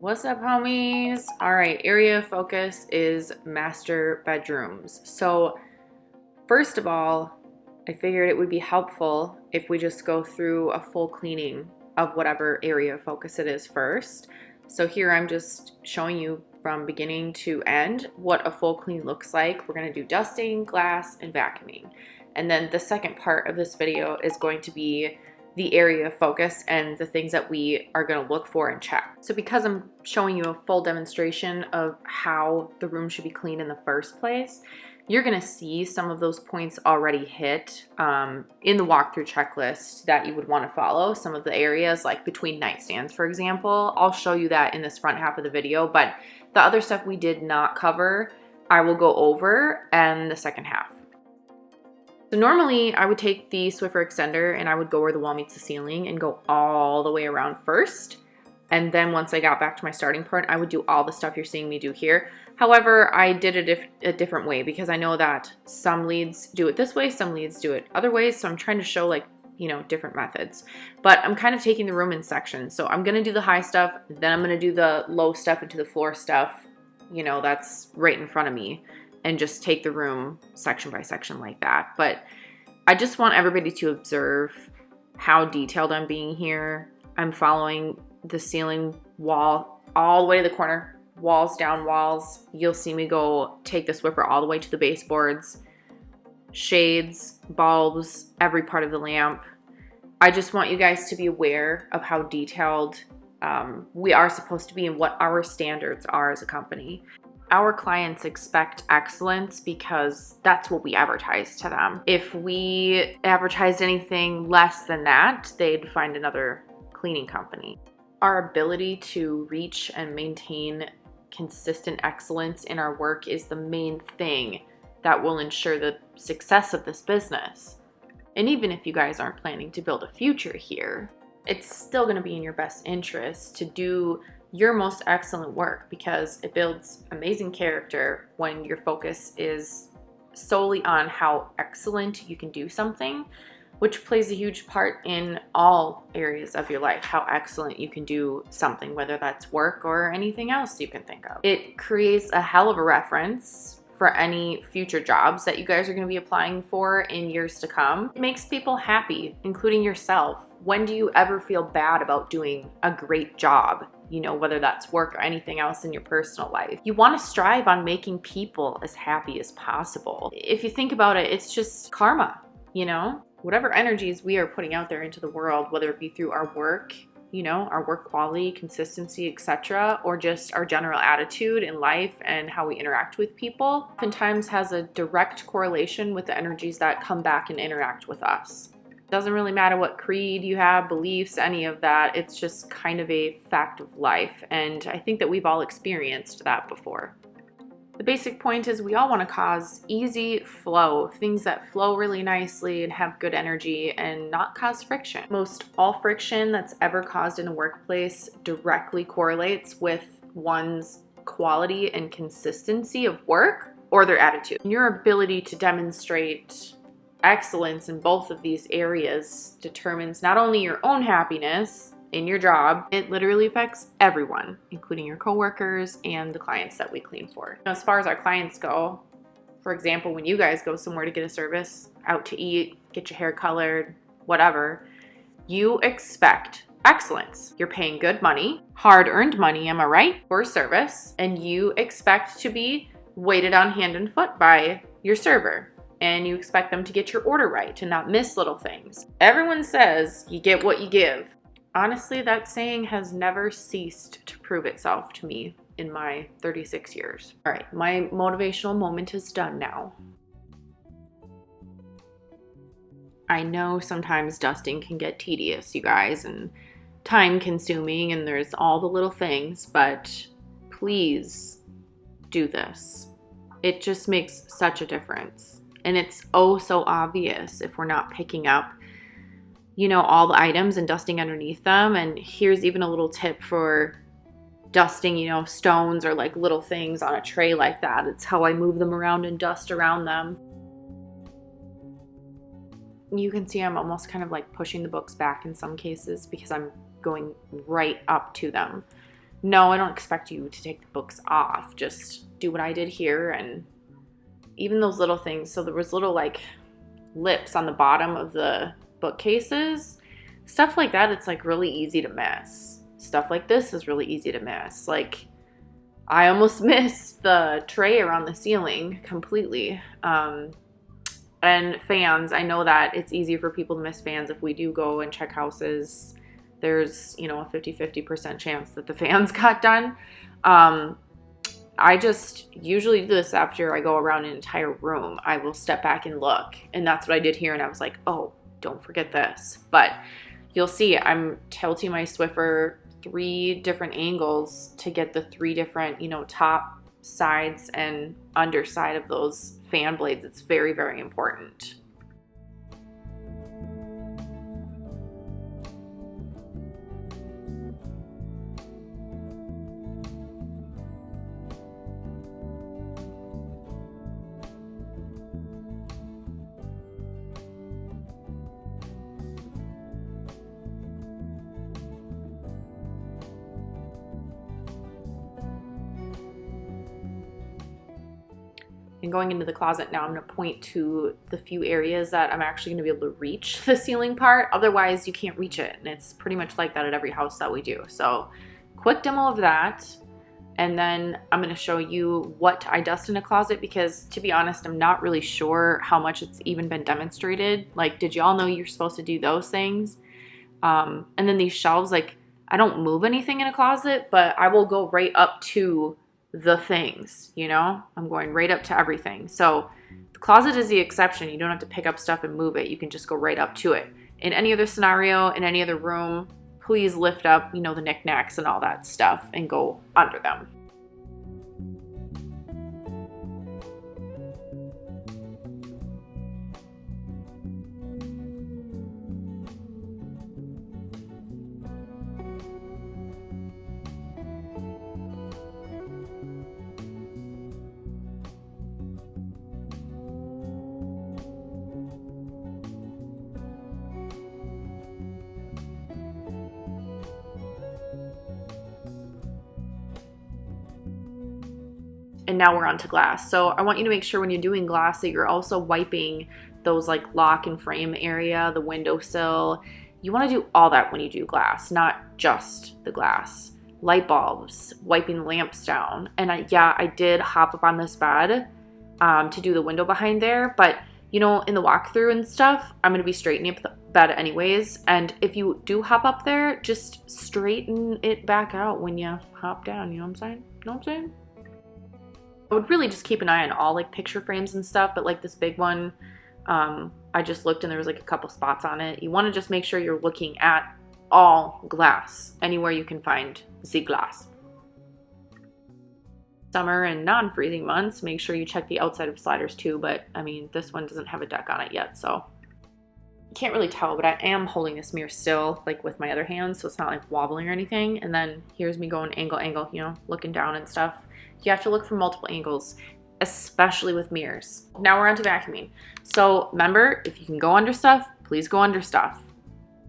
What's up, homies? All right, area of focus is master bedrooms. So first of all, I figured it would be helpful if we just go through a full cleaning of whatever area of focus it is first. So here I'm just showing you from beginning to end what a full clean looks like. We're gonna do dusting, glass, and vacuuming. And then the second part of this video is going to be the area of focus and the things that we are going to look for and check. So because I'm showing you a full demonstration of how the room should be cleaned in the first place, you're going to see some of those points already hit in the walkthrough checklist that you would want to follow. Some of the areas like between nightstands, for example, I'll show you that in this front half of the video, but the other stuff we did not cover, I will go over in the second half. So normally I would take the Swiffer extender and I would go where the wall meets the ceiling and go all the way around first. And then once I got back to my starting point, I would do all the stuff you're seeing me do here. However, I did it a different way because I know that some leads do it this way, some leads do it other ways. So I'm trying to show different methods. But I'm kind of taking the room in sections. So I'm going to do the high stuff, then I'm going to do the low stuff into the floor stuff, that's right in front of me. And just take the room section by section like that. But I just want everybody to observe how detailed I'm being here. I'm following the ceiling wall all the way to the corner, walls down walls. You'll see me go take the Swiffer all the way to the baseboards, shades, bulbs, every part of the lamp. I just want you guys to be aware of how detailed we are supposed to be and what our standards are as a company. Our clients expect excellence because that's what we advertise to them. If we advertised anything less than that, they'd find another cleaning company. Our ability to reach and maintain consistent excellence in our work is the main thing that will ensure the success of this business. And even if you guys aren't planning to build a future here, it's still going to be in your best interest to do your most excellent work because it builds amazing character when your focus is solely on how excellent you can do something, which plays a huge part in all areas of your life, how excellent you can do something, whether that's work or anything else you can think of. It creates a hell of a reference for any future jobs that you guys are going to be applying for in years to come. It makes people happy, including yourself. When do you ever feel bad about doing a great job? Whether that's work or anything else in your personal life. You want to strive on making people as happy as possible. If you think about it, it's just karma, Whatever energies we are putting out there into the world, whether it be through our work, our work quality, consistency, etc., or just our general attitude in life and how we interact with people, oftentimes has a direct correlation with the energies that come back and interact with us. Doesn't really matter what creed you have, beliefs, any of that. It's just kind of a fact of life. And I think that we've all experienced that before. The basic point is we all want to cause easy flow, things that flow really nicely and have good energy and not cause friction. Most all friction that's ever caused in a workplace directly correlates with one's quality and consistency of work or their attitude. Your ability to demonstrate excellence in both of these areas determines not only your own happiness in your job, it literally affects everyone, including your coworkers and the clients that we clean for. As far as our clients go, for example, when you guys go somewhere to get a service, out to eat, get your hair colored, whatever, you expect excellence. You're paying good money, hard-earned money, am I right, for a service, and you expect to be waited on hand and foot by your server. And you expect them to get your order right, to not miss little things. Everyone says you get what you give. Honestly, that saying has never ceased to prove itself to me in my 36 years. All right, my motivational moment is done now. I know sometimes dusting can get tedious, you guys, and time consuming, and there's all the little things, but please do this. It just makes such a difference. And it's oh so obvious if we're not picking up, all the items and dusting underneath them. And here's even a little tip for dusting, stones or like little things on a tray like that. It's how I move them around and dust around them. You can see I'm almost kind of like pushing the books back in some cases because I'm going right up to them. No, I don't expect you to take the books off. Just do what I did here, and even those little things. So there was little like lips on the bottom of the bookcases. Stuff like that, it's like really easy to miss. Stuff like this is really easy to miss. Like I almost missed the tray around the ceiling completely. And fans, I know that it's easier for people to miss fans if we do go and check houses. There's, a 50% chance that the fans got done. I just usually do this after I go around an entire room. I will step back and look. And that's what I did here. And I was like, oh, don't forget this. But you'll see I'm tilting my Swiffer 3 different angles to get the 3 different, top, sides, and underside of those fan blades. It's very, very important. And going into the closet now, I'm going to point to the few areas that I'm actually going to be able to reach the ceiling part. Otherwise, you can't reach it. And it's pretty much like that at every house that we do. So quick demo of that. And then I'm going to show you what I dust in a closet, because to be honest, I'm not really sure how much it's even been demonstrated. Like, did y'all know you're supposed to do those things? And then these shelves, like, I don't move anything in a closet, but I will go right up to the things, I'm going right up to everything. So the closet is the exception. You don't have to pick up stuff and move it. You can just go right up to it. In any other scenario, in any other room, please lift up, the knickknacks and all that stuff and go under them. And now we're on to glass. So I want you to make sure when you're doing glass that you're also wiping those like lock and frame area, the windowsill. You want to do all that when you do glass, not just the glass. Light bulbs, wiping the lamps down. And I did hop up on this bed to do the window behind there. But, in the walkthrough and stuff, I'm going to be straightening up the bed anyways. And if you do hop up there, just straighten it back out when you hop down. You know what I'm saying? I would really just keep an eye on all like picture frames and stuff, but like this big one, I just looked and there was like a couple spots on it. You want to just make sure you're looking at all glass, anywhere you can find the glass. Summer and non-freezing months, make sure you check the outside of sliders too, but I mean, this one doesn't have a deck on it yet, so you can't really tell, but I am holding this mirror still, like with my other hand, so it's not like wobbling or anything. And then here's me going angle, looking down and stuff. You have to look from multiple angles, especially with mirrors. Now we're on to vacuuming. So remember, if you can go under stuff, please go under stuff.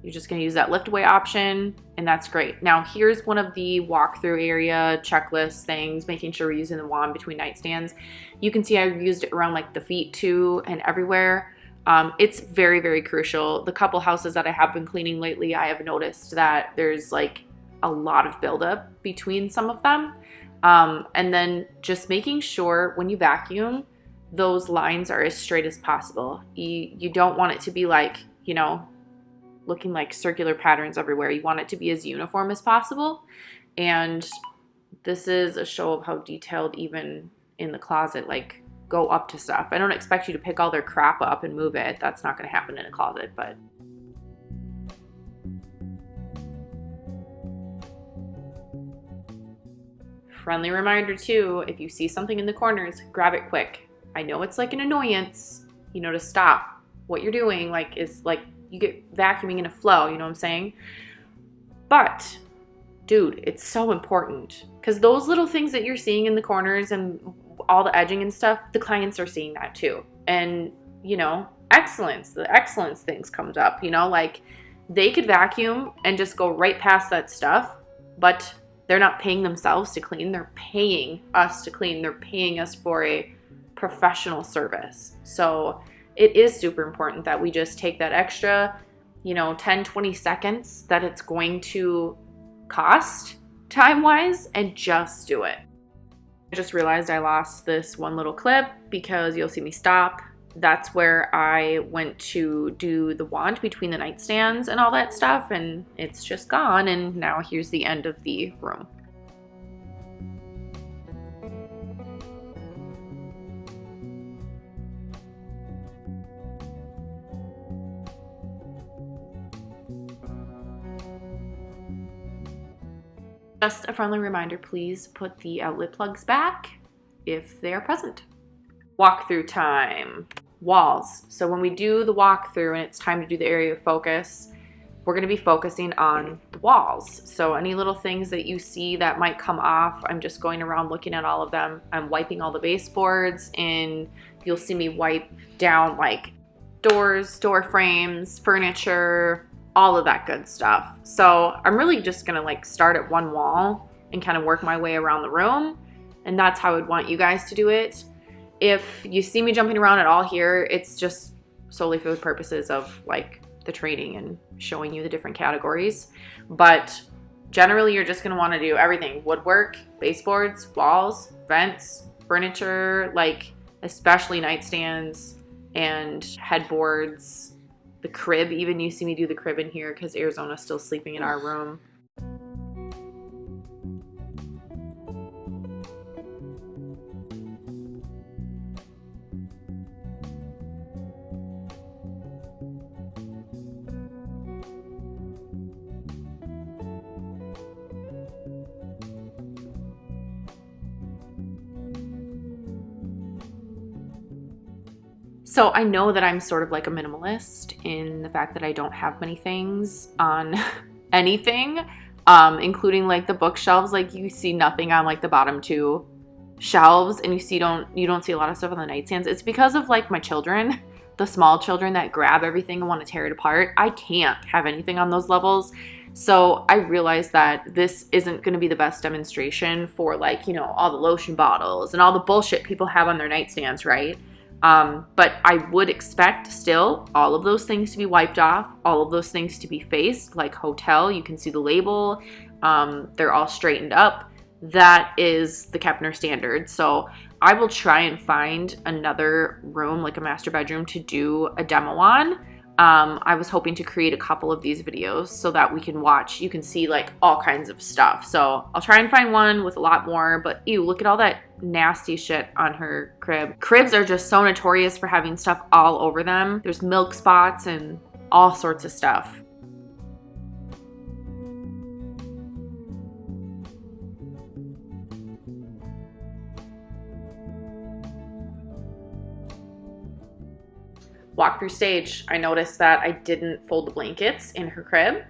You're just gonna use that lift away option, and that's great. Now here's one of the walkthrough area checklist things, making sure we're using the wand between nightstands. You can see I used it around like the feet too and everywhere. It's very, very crucial. The couple houses that I have been cleaning lately, I have noticed that there's like a lot of buildup between some of them. And then just making sure when you vacuum, those lines are as straight as possible. You don't want it to be like, looking like circular patterns everywhere. You want it to be as uniform as possible. And this is a show of how detailed even in the closet, like go up to stuff. I don't expect you to pick all their crap up and move it. That's not going to happen in a closet, but friendly reminder too, if you see something in the corners, grab it quick. I know it's like an annoyance, to stop what you're doing. Like, it's like you get vacuuming in a flow, you know what I'm saying? But dude, it's so important, because those little things that you're seeing in the corners and all the edging and stuff, the clients are seeing that too. And, the excellence things comes up, like they could vacuum and just go right past that stuff, but They're not paying themselves to clean. They're paying us to clean. They're paying us for a professional service. So it is super important that we just take that extra, 10, 20 seconds that it's going to cost time-wise and just do it. I just realized I lost this one little clip because you'll see me stop. That's where I went to do the wand between the nightstands and all that stuff, and it's just gone, and now here's the end of the room. Just a friendly reminder, please put the outlet plugs back if they are present. Walkthrough time. Walls. So when we do the walkthrough and it's time to do the area of focus, we're going to be focusing on the walls. So any little things that you see that might come off, I'm just going around looking at all of them. I'm wiping all the baseboards, and you'll see me wipe down like doors, door frames, furniture, all of that good stuff. So I'm really just gonna like start at one wall and kind of work my way around the room, and that's how I would want you guys to do it. If you see me jumping around at all here, it's just solely for the purposes of like the training and showing you the different categories. But generally you're just gonna want to do everything: woodwork, baseboards, walls, vents, furniture, like especially nightstands and headboards. The crib, even you see me do the crib in here because Arizona's still sleeping in our room. So I know that I'm sort of like a minimalist in the fact that I don't have many things on anything, including like the bookshelves. Like you see nothing on like the bottom two shelves, and you don't see a lot of stuff on the nightstands. It's because of like my children, the small children that grab everything and want to tear it apart. I can't have anything on those levels. So I realized that this isn't going to be the best demonstration for like, all the lotion bottles and all the bullshit people have on their nightstands, right? But I would expect still all of those things to be wiped off, all of those things to be faced, like hotel. You can see the label. They're all straightened up. That is the Kepner standard. So I will try and find another room, like a master bedroom, to do a demo on. I was hoping to create a couple of these videos so that we can watch, you can see like all kinds of stuff. So I'll try and find one with a lot more, but ew, look at all that nasty shit on her crib. Cribs are just so notorious for having stuff all over them. There's milk spots and all sorts of stuff. Walk through stage. I noticed that I didn't fold the blankets in her crib,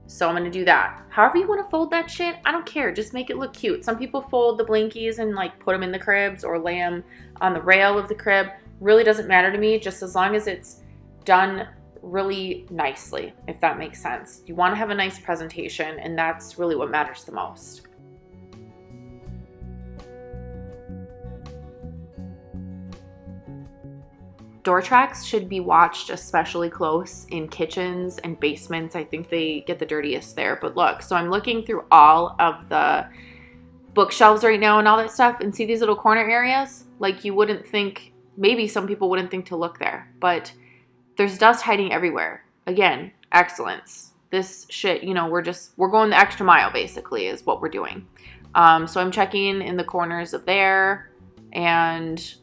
so I'm gonna do that. However you want to fold that shit, I don't care. Just make it look cute. Some people fold the blankies and like put them in the cribs or lay them on the rail of the crib. Really doesn't matter to me, just as long as it's done really nicely, if that makes sense. You want to have a nice presentation, and that's really what matters the most. Door tracks should be watched especially close in kitchens and basements. I think they get the dirtiest there. But look, so I'm looking through all of the bookshelves right now and all that stuff, and see these little corner areas? Like you wouldn't think, maybe some people wouldn't think to look there, but there's dust hiding everywhere. Again, excellence. This shit, we're going the extra mile basically is what we're doing. So I'm checking in the corners of there, and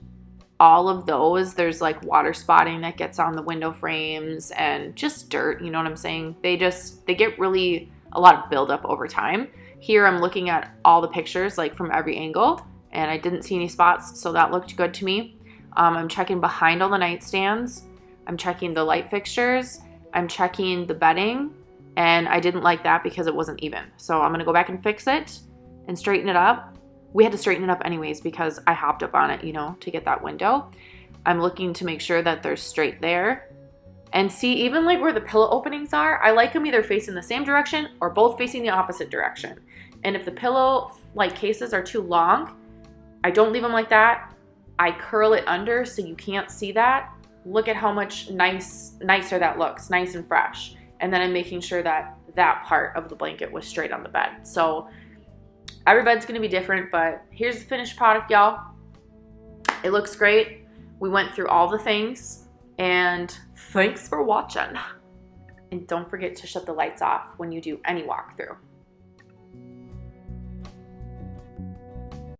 all of those, there's like water spotting that gets on the window frames and just dirt, you know what I'm saying? They get really a lot of buildup over time. Here I'm looking at all the pictures like from every angle, and I didn't see any spots, so that looked good to me. I'm checking behind all the nightstands. I'm checking the light fixtures. I'm checking the bedding, and I didn't like that because it wasn't even. So I'm gonna go back and fix it and straighten it up. We had to straighten it up anyways because I hopped up on it, to get that window. I'm looking to make sure that they're straight there. And see, even like where the pillow openings are, I like them either facing the same direction or both facing the opposite direction. And if the pillow like cases are too long, I don't leave them like that. I curl it under so you can't see that. Look at how much nicer that looks, nice and fresh. And then I'm making sure that that part of the blanket was straight on the bed. So every bed's gonna be different, but here's the finished product, y'all. It looks great. We went through all the things, and thanks for watching. And don't forget to shut the lights off when you do any walkthrough.